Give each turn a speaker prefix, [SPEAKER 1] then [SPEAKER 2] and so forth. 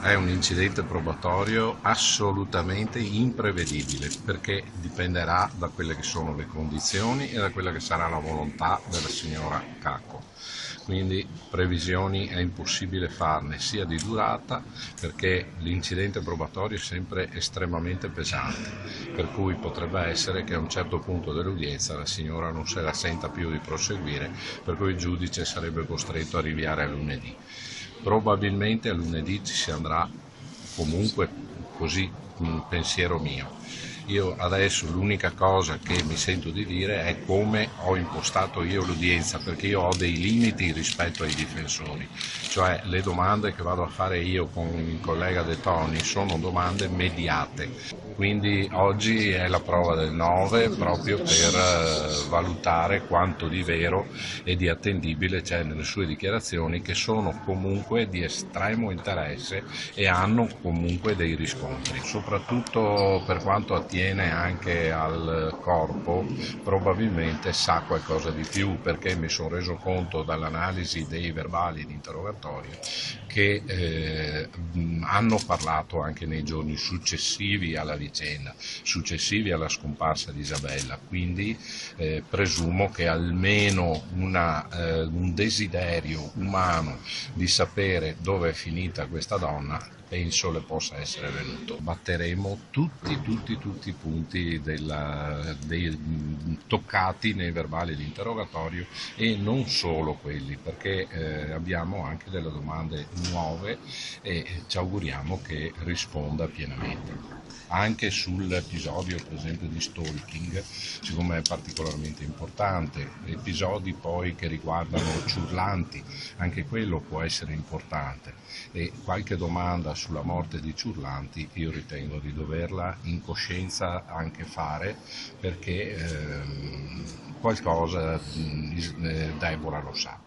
[SPEAKER 1] È un incidente probatorio assolutamente imprevedibile perché dipenderà da quelle che sono le condizioni e da quella che sarà la volontà della signora Cacco. Quindi previsioni è impossibile farne sia di durata perché l'incidente probatorio è sempre estremamente pesante, per cui potrebbe essere che a un certo punto dell'udienza la signora non se la senta più di proseguire, per cui il giudice sarebbe costretto a rinviare a lunedì. Probabilmente a lunedì ci si andrà comunque, così un pensiero mio. Io adesso l'unica cosa che mi sento di dire è come ho impostato io l'udienza, perché io ho dei limiti rispetto ai difensori, cioè le domande che vado a fare io con il collega De Toni sono domande mediate, quindi oggi è la prova del 9 proprio per valutare quanto di vero e di attendibile c'è nelle sue dichiarazioni, che sono comunque di estremo interesse e hanno comunque dei riscontri, soprattutto per quanto attiene anche al corpo. Probabilmente sa qualcosa di più, perché mi sono reso conto dall'analisi dei verbali di interrogatorio che hanno parlato anche nei giorni successivi alla vicenda, successivi alla scomparsa di Isabella, quindi presumo che almeno un desiderio umano di sapere dove è finita questa donna penso le possa essere venuto. Batteremo tutti i punti toccati nei verbali di interrogatorio e non solo quelli, perché abbiamo anche delle domande nuove e ci auguriamo che risponda pienamente. Anche sull'episodio per esempio di stalking, siccome è particolarmente importante, episodi poi che riguardano Ciurlanti, anche quello può essere importante, e qualche domanda sulla morte di Ciurlanti io ritengo di doverla in coscienza anche fare, perché qualcosa Deborah lo sa.